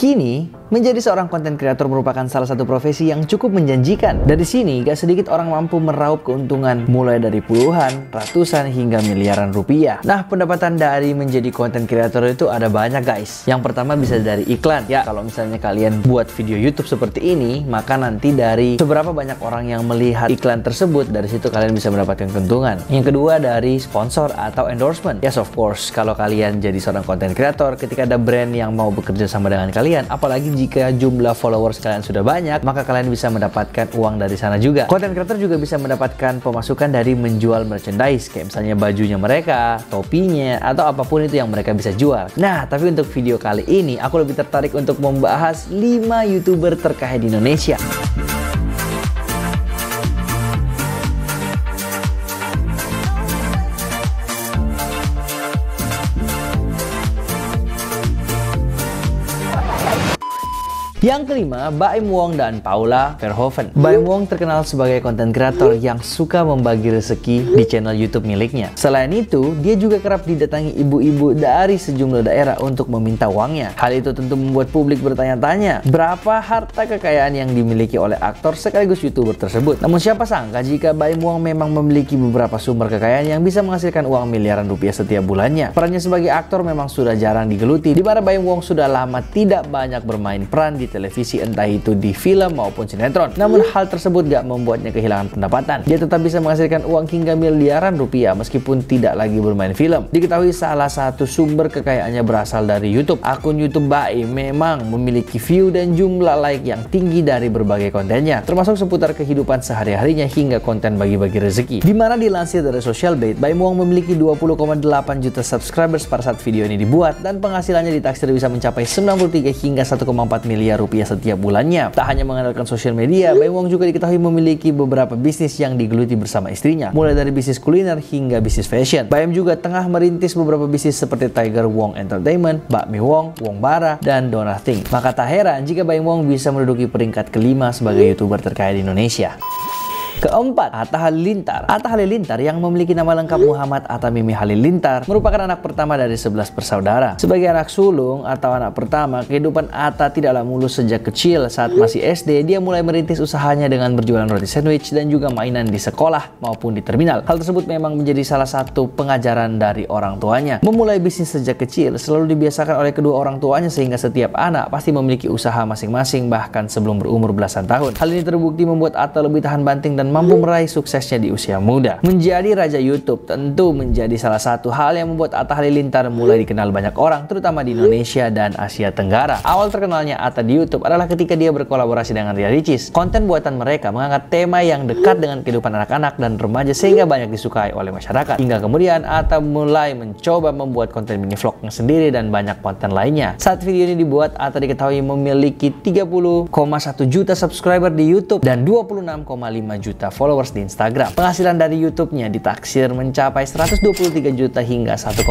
Kini, menjadi seorang konten kreator merupakan salah satu profesi yang cukup menjanjikan. Dari sini, gak sedikit orang mampu meraup keuntungan mulai dari puluhan, ratusan, hingga miliaran rupiah. Nah, pendapatan dari menjadi konten kreator itu ada banyak guys. Yang pertama bisa dari iklan. Ya, kalau misalnya kalian buat video YouTube seperti ini, maka nanti dari seberapa banyak orang yang melihat iklan tersebut, dari situ kalian bisa mendapatkan keuntungan. Yang kedua dari sponsor atau endorsement. Yes, of course, kalau kalian jadi seorang konten kreator, ketika ada brand yang mau bekerja sama dengan kalian, apalagi jika jumlah followers kalian sudah banyak, maka kalian bisa mendapatkan uang dari sana juga. Konten creator juga bisa mendapatkan pemasukan dari menjual merchandise, kayak misalnya bajunya mereka, topinya, atau apapun itu yang mereka bisa jual. Nah, tapi untuk video kali ini, aku lebih tertarik untuk membahas 5 YouTuber terkaya di Indonesia. Yang kelima, Baim Wong dan Paula Verhoeven. Baim Wong terkenal sebagai konten kreator yang suka membagi rezeki di channel YouTube miliknya. Selain itu, dia juga kerap didatangi ibu-ibu dari sejumlah daerah untuk meminta uangnya. Hal itu tentu membuat publik bertanya-tanya, berapa harta kekayaan yang dimiliki oleh aktor sekaligus YouTuber tersebut. Namun siapa sangka jika Baim Wong memang memiliki beberapa sumber kekayaan yang bisa menghasilkan uang miliaran rupiah setiap bulannya. Perannya sebagai aktor memang sudah jarang digeluti, di mana Baim Wong sudah lama tidak banyak bermain peran di televisi, entah itu di film maupun sinetron. Namun hal tersebut gak membuatnya kehilangan pendapatan. Dia tetap bisa menghasilkan uang hingga miliaran rupiah meskipun tidak lagi bermain film. Diketahui salah satu sumber kekayaannya berasal dari YouTube. Akun YouTube Baim memang memiliki view dan jumlah like yang tinggi dari berbagai kontennya, termasuk seputar kehidupan sehari-harinya hingga konten bagi-bagi rezeki. Dimana dilansir dari Social Blade, Baim Wong memiliki 20,8 juta subscribers pada saat video ini dibuat, dan penghasilannya ditaksir bisa mencapai 93 hingga 1,4 miliar rupiah setiap bulannya. Tak hanya mengandalkan sosial media, Baim Wong juga diketahui memiliki beberapa bisnis yang digeluti bersama istrinya, mulai dari bisnis kuliner hingga bisnis fashion. Baim juga tengah merintis beberapa bisnis seperti Tiger Wong Entertainment, Bakmi Wong, Wong Bara, dan Donating. Maka tak heran jika Baim Wong bisa menduduki peringkat kelima sebagai YouTuber terkaya di Indonesia. Keempat, Atta Halilintar. Atta Halilintar yang memiliki nama lengkap Muhammad Atta Mimi Halilintar merupakan anak pertama dari 11 bersaudara. Sebagai anak sulung atau anak pertama, kehidupan Atta tidaklah mulus sejak kecil. Saat masih SD, dia mulai merintis usahanya dengan berjualan roti sandwich dan juga mainan di sekolah maupun di terminal. Hal tersebut memang menjadi salah satu pengajaran dari orang tuanya. Memulai bisnis sejak kecil selalu dibiasakan oleh kedua orang tuanya, sehingga setiap anak pasti memiliki usaha masing-masing bahkan sebelum berumur belasan tahun. Hal ini terbukti membuat Atta lebih tahan banting dan mampu meraih suksesnya di usia muda. Menjadi raja YouTube tentu menjadi salah satu hal yang membuat Atta Halilintar mulai dikenal banyak orang, terutama di Indonesia dan Asia Tenggara. Awal terkenalnya Atta di YouTube adalah ketika dia berkolaborasi dengan Ria Ricis. Konten buatan mereka mengangkat tema yang dekat dengan kehidupan anak-anak dan remaja sehingga banyak disukai oleh masyarakat. Hingga kemudian Atta mulai mencoba membuat konten mini vlognya sendiri dan banyak konten lainnya. Saat video ini dibuat, Atta diketahui memiliki 30,1 juta subscriber di YouTube dan 26,5 juta followers di Instagram. Penghasilan dari YouTube-nya ditaksir mencapai 123 juta hingga 1,9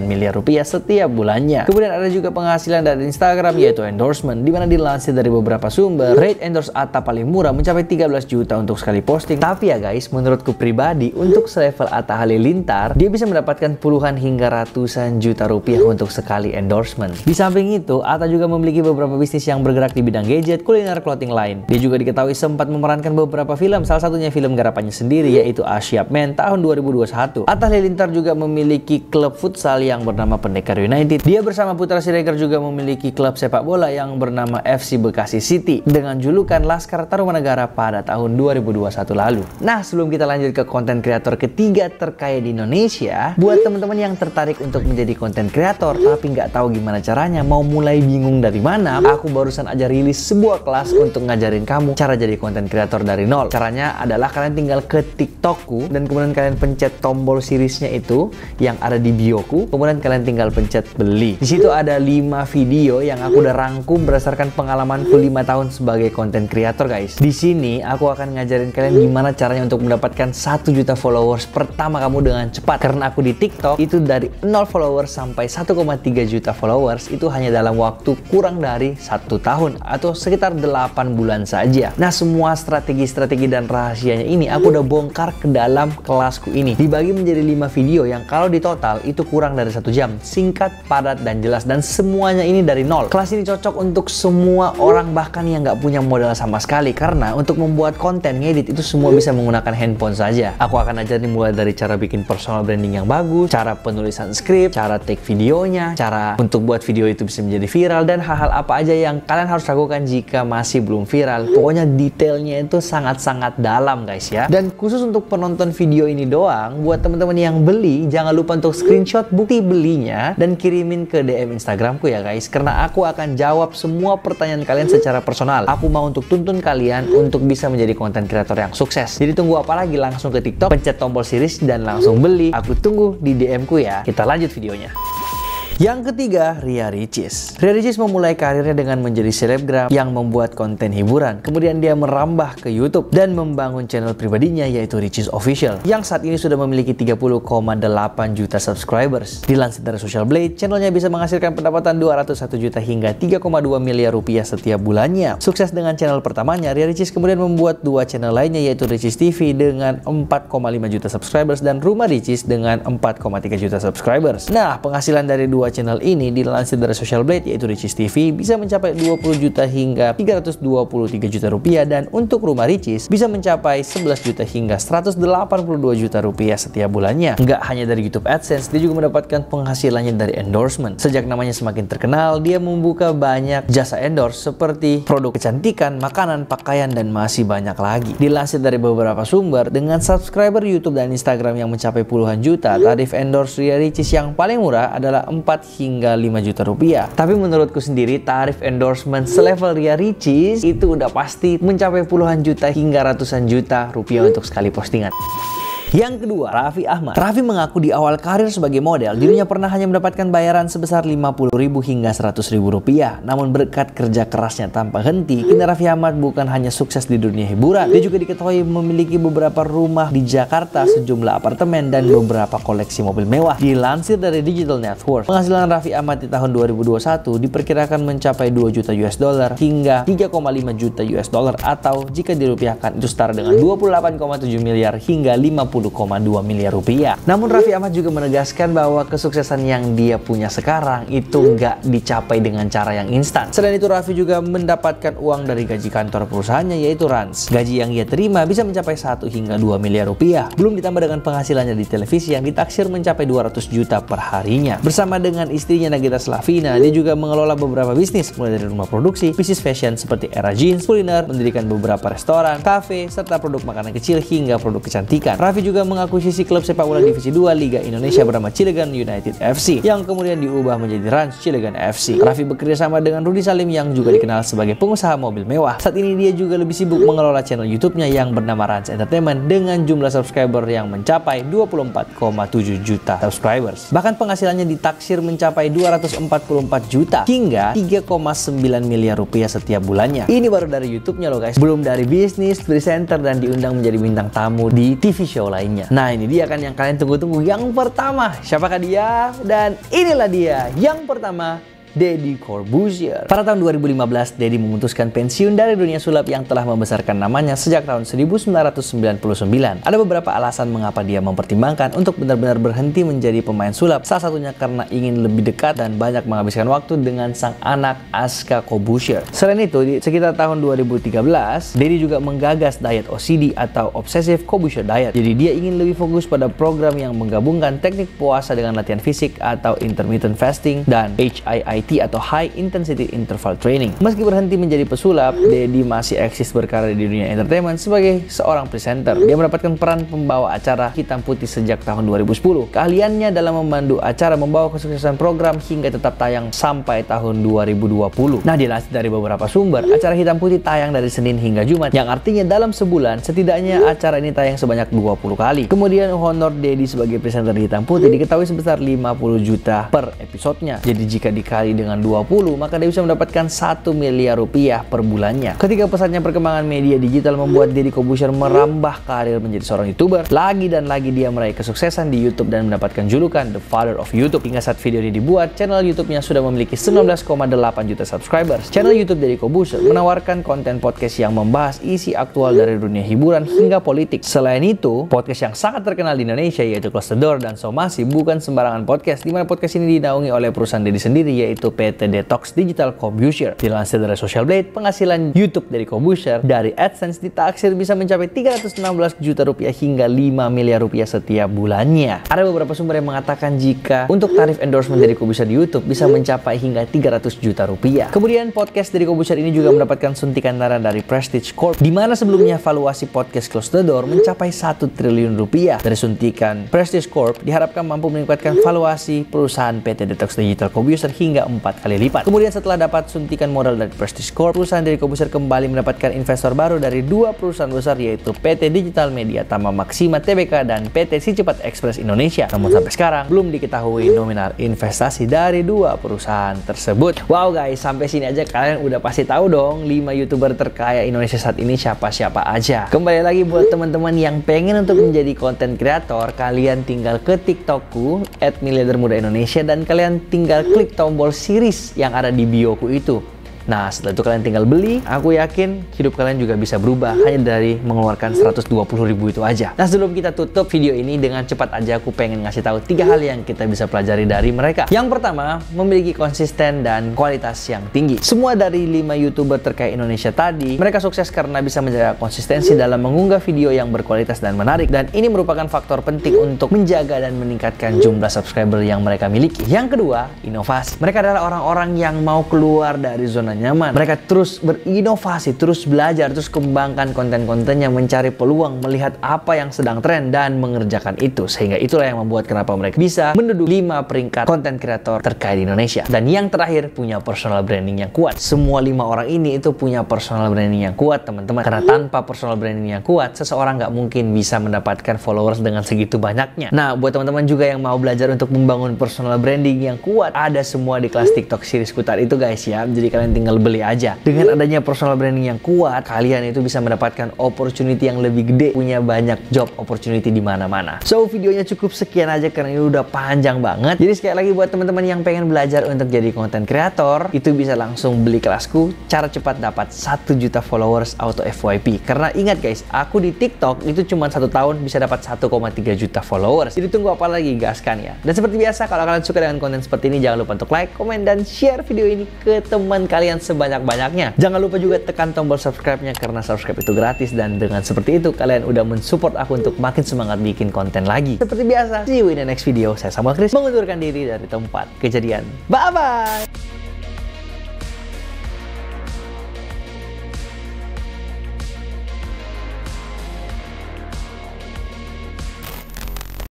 miliar rupiah setiap bulannya. Kemudian ada juga penghasilan dari Instagram, yaitu endorsement, dimana dilansir dari beberapa sumber, rate endorse Atta paling murah mencapai 13 juta untuk sekali posting. Tapi ya guys, menurutku pribadi, untuk selevel Atta Halilintar, dia bisa mendapatkan puluhan hingga ratusan juta rupiah untuk sekali endorsement. Di samping itu, Atta juga memiliki beberapa bisnis yang bergerak di bidang gadget, kuliner, clothing lain. Dia juga diketahui sempat memerankan beberapa film, salah satunya film garapannya sendiri, yaitu Asia Man tahun 2021. Atta Halilintar juga memiliki klub futsal yang bernama Pendekar United. Dia bersama Putra Siregar juga memiliki klub sepak bola yang bernama FC Bekasi City dengan julukan Laskar Tarumanegara pada tahun 2021 lalu. Nah, sebelum kita lanjut ke konten kreator ketiga terkaya di Indonesia, buat teman-teman yang tertarik untuk menjadi konten kreator tapi nggak tahu gimana caranya, mau mulai bingung dari mana, aku barusan aja rilis sebuah kelas untuk ngajarin kamu cara jadi konten kreator dari nol. Caranya adalah kalian tinggal ke TikTokku dan kemudian kalian pencet tombol seriesnya itu yang ada di bioku, kemudian kalian tinggal pencet beli. Di situ ada 5 video yang aku udah rangkum berdasarkan pengalamanku 5 tahun sebagai konten kreator guys. Di sini aku akan ngajarin kalian gimana caranya untuk mendapatkan 1 juta followers pertama kamu dengan cepat. Karena aku di TikTok itu dari 0 followers sampai 1,3 juta followers itu hanya dalam waktu kurang dari 1 tahun atau sekitar 8 bulan saja. Nah, semua strategi-strategi dan rahasianya ini aku udah bongkar ke dalam kelasku ini. Dibagi menjadi 5 video yang kalau di total itu kurang dari 1 jam. Singkat, padat, dan jelas, dan semuanya ini dari nol. Kelas ini cocok untuk semua orang, bahkan yang nggak punya modal sama sekali, karena untuk membuat konten ngedit itu semua bisa menggunakan handphone saja. Aku akan ajarin mulai dari cara bikin personal branding yang bagus, cara penulisan skrip, cara take videonya, cara untuk buat video itu bisa menjadi viral, dan hal-hal apa aja yang kalian harus lakukan jika masih belum viral. Pokoknya detailnya itu sangat-sangat dalam guys ya. Dan khusus untuk penonton video ini doang, buat teman-teman yang beli, jangan lupa untuk screenshot bukti belinya dan kirimin ke DM Instagramku ya guys, karena aku akan jawab semua pertanyaan kalian secara personal. Aku mau untuk tuntun kalian untuk bisa menjadi konten kreator yang sukses. Jadi tunggu apa lagi, langsung ke TikTok, pencet tombol series dan langsung beli. Aku tunggu di DM ku ya. Kita lanjut videonya. Yang ketiga, Ria Ricis. Ria Ricis memulai karirnya dengan menjadi selebgram yang membuat konten hiburan. Kemudian dia merambah ke YouTube dan membangun channel pribadinya yaitu Ricis Official, yang saat ini sudah memiliki 30,8 juta subscribers. Dilansir dari Social Blade, channelnya bisa menghasilkan pendapatan 201 juta hingga 3,2 miliar rupiah setiap bulannya. Sukses dengan channel pertamanya, Ria Ricis kemudian membuat 2 channel lainnya yaitu Ricis TV dengan 4,5 juta subscribers dan Rumah Ricis dengan 4,3 juta subscribers. Nah, penghasilan dari 2 channel ini dilansir dari Social Blade yaitu Ricis TV bisa mencapai 20 juta hingga 323 juta rupiah, dan untuk Rumah Ricis bisa mencapai 11 juta hingga 182 juta rupiah setiap bulannya. Nggak hanya dari YouTube AdSense, dia juga mendapatkan penghasilannya dari endorsement. Sejak namanya semakin terkenal, dia membuka banyak jasa endorse seperti produk kecantikan, makanan, pakaian, dan masih banyak lagi. Dilansir dari beberapa sumber, dengan subscriber YouTube dan Instagram yang mencapai puluhan juta, tarif endorse Ria Ricis yang paling murah adalah 4 hingga 5 juta rupiah. Tapi menurutku sendiri, tarif endorsement selevel Ria Ricis itu udah pasti mencapai puluhan juta hingga ratusan juta rupiah untuk sekali postingan. Yang kedua, Raffi Ahmad. Raffi mengaku di awal karir sebagai model, dirinya pernah hanya mendapatkan bayaran sebesar 50.000 hingga 100.000 rupiah. Namun berkat kerja kerasnya tanpa henti, kini Raffi Ahmad bukan hanya sukses di dunia hiburan, dia juga diketahui memiliki beberapa rumah di Jakarta, sejumlah apartemen, dan beberapa koleksi mobil mewah. Dilansir dari Digital Net Worth, penghasilan Raffi Ahmad di tahun 2021 diperkirakan mencapai 2 juta US dollar hingga 3,5 juta US dollar, atau jika dirupiahkan itu setara dengan 28,7 miliar hingga 50,2 miliar rupiah. Namun Raffi Ahmad juga menegaskan bahwa kesuksesan yang dia punya sekarang itu nggak dicapai dengan cara yang instan. Selain itu, Raffi juga mendapatkan uang dari gaji kantor perusahaannya yaitu Rans. Gaji yang ia terima bisa mencapai 1 hingga 2 miliar rupiah. Belum ditambah dengan penghasilannya di televisi yang ditaksir mencapai 200 juta per harinya. Bersama dengan istrinya Nagita Slavina, dia juga mengelola beberapa bisnis, mulai dari rumah produksi, bisnis fashion seperti Era Jeans, kuliner, mendirikan beberapa restoran, kafe, serta produk makanan kecil hingga produk kecantikan. Raffi juga mengakuisisi klub sepak bola divisi 2 Liga Indonesia bernama Cilegon United FC yang kemudian diubah menjadi Rans Cilegon FC. Raffi bekerja sama dengan Rudy Salim yang juga dikenal sebagai pengusaha mobil mewah. Saat ini dia juga lebih sibuk mengelola channel YouTube-nya yang bernama Rans Entertainment dengan jumlah subscriber yang mencapai 24,7 juta subscribers. Bahkan penghasilannya ditaksir mencapai 244 juta hingga 3,9 miliar rupiah setiap bulannya. Ini baru dari YouTube-nya loh guys, belum dari bisnis, presenter, dan diundang menjadi bintang tamu di TV show lainnya. Nah, ini dia kan yang kalian tunggu-tunggu. Yang pertama, siapakah dia? Dan inilah dia. Yang pertama, Deddy Corbuzier. Pada tahun 2015, Deddy memutuskan pensiun dari dunia sulap yang telah membesarkan namanya sejak tahun 1999. Ada beberapa alasan mengapa dia mempertimbangkan untuk benar-benar berhenti menjadi pemain sulap. Salah satunya karena ingin lebih dekat dan banyak menghabiskan waktu dengan sang anak Aska Corbuzier. Selain itu, di sekitar tahun 2013, Deddy juga menggagas diet OCD atau Obsessive Corbuzier Diet. Jadi dia ingin lebih fokus pada program yang menggabungkan teknik puasa dengan latihan fisik atau intermittent fasting dan HIIT atau High Intensity Interval Training. Meski berhenti menjadi pesulap, Deddy masih eksis berkarir di dunia entertainment sebagai seorang presenter. Dia mendapatkan peran pembawa acara Hitam Putih sejak tahun 2010. Keahliannya dalam memandu acara membawa kesuksesan program hingga tetap tayang sampai tahun 2020. Nah, dilansir dari beberapa sumber, acara Hitam Putih tayang dari Senin hingga Jumat, yang artinya dalam sebulan setidaknya acara ini tayang sebanyak 20 kali. Kemudian honor Deddy sebagai presenter di Hitam Putih diketahui sebesar 50 juta per episodenya. Jadi jika dikali dikali dengan 20, maka dia bisa mendapatkan 1 miliar rupiah per bulannya. Ketika pesatnya perkembangan media digital membuat Deddy Corbuzier merambah karir menjadi seorang YouTuber, lagi dan lagi dia meraih kesuksesan di YouTube dan mendapatkan julukan The Father of YouTube. Hingga saat video ini dibuat, channel YouTube-nya sudah memiliki 19,8 juta subscribers. Channel YouTube Deddy Corbuzier menawarkan konten podcast yang membahas isi aktual dari dunia hiburan hingga politik. Selain itu, podcast yang sangat terkenal di Indonesia yaitu Close the Door dan Somasi bukan sembarangan podcast, di mana podcast ini dinaungi oleh perusahaan Deddy sendiri yaitu PT Detox Digital Corbuzier. Dilansir dari Social Blade, penghasilan YouTube Deddy Corbuzier dari AdSense ditaksir bisa mencapai 316 juta rupiah hingga 5 miliar rupiah setiap bulannya. Ada beberapa sumber yang mengatakan jika untuk tarif endorsement Deddy Corbuzier di YouTube bisa mencapai hingga 300 juta rupiah. Kemudian podcast Deddy Corbuzier ini juga mendapatkan suntikan dana dari Prestige Corp, di mana sebelumnya valuasi podcast Close the Door mencapai 1 triliun rupiah. Dari suntikan Prestige Corp diharapkan mampu meningkatkan valuasi perusahaan PT Detox Digital Corbuzier hingga 4 kali lipat. Kemudian setelah dapat suntikan modal dari Prestige Corp, perusahaan Deddy Corbuzier kembali mendapatkan investor baru dari 2 perusahaan besar yaitu PT Digital Media Tama Maxima Tbk dan PT Si Cepat Express Indonesia. Namun sampai sekarang belum diketahui nominal investasi dari 2 perusahaan tersebut. Wow guys, sampai sini aja kalian udah pasti tahu dong 5 YouTuber terkaya Indonesia saat ini siapa-siapa aja. Kembali lagi buat teman-teman yang pengen untuk menjadi konten kreator, kalian tinggal ke TikTokku @miliardermudaindonesia dan kalian tinggal klik tombol series yang ada di bioku itu. Nah, setelah itu kalian tinggal beli, aku yakin hidup kalian juga bisa berubah hanya dari mengeluarkan 120.000 itu aja. Nah, sebelum kita tutup video ini, dengan cepat aja aku pengen ngasih tahu 3 hal yang kita bisa pelajari dari mereka. Yang pertama, memiliki konsisten dan kualitas yang tinggi. Semua dari 5 YouTuber terkaya Indonesia tadi, mereka sukses karena bisa menjaga konsistensi dalam mengunggah video yang berkualitas dan menarik, dan ini merupakan faktor penting untuk menjaga dan meningkatkan jumlah subscriber yang mereka miliki. Yang kedua, inovasi. Mereka adalah orang-orang yang mau keluar dari zona nyaman. Mereka terus berinovasi, terus belajar, terus kembangkan konten-kontennya, mencari peluang, melihat apa yang sedang tren dan mengerjakan itu. Sehingga itulah yang membuat kenapa mereka bisa menduduki 5 peringkat konten kreator terkaya di Indonesia. Dan yang terakhir, punya personal branding yang kuat. Semua 5 orang ini itu punya personal branding yang kuat, teman-teman. Karena tanpa personal branding yang kuat, seseorang nggak mungkin bisa mendapatkan followers dengan segitu banyaknya. Nah, buat teman-teman juga yang mau belajar untuk membangun personal branding yang kuat, ada semua di kelas TikTok series Kutar itu guys ya. Jadi kalian tinggal beli aja. Dengan adanya personal branding yang kuat, kalian itu bisa mendapatkan opportunity yang lebih gede, punya banyak job opportunity di mana-mana. So, videonya cukup sekian aja karena ini udah panjang banget. Jadi sekali lagi buat teman-teman yang pengen belajar untuk jadi content creator, itu bisa langsung beli kelasku, cara cepat dapat 1 juta followers auto FYP. Karena ingat guys, aku di TikTok itu cuma 1 tahun bisa dapat 1,3 juta followers. Jadi tunggu apa lagi, gaskan ya. Dan seperti biasa, kalau kalian suka dengan konten seperti ini, jangan lupa untuk like, komen, dan share video ini ke teman kalian sebanyak-banyaknya. Jangan lupa juga tekan tombol subscribe-nya karena subscribe itu gratis, dan dengan seperti itu kalian udah mensupport aku untuk makin semangat bikin konten lagi. Seperti biasa, see you in the next video. Saya Samuel Chris mengundurkan diri dari tempat kejadian. Bye-bye!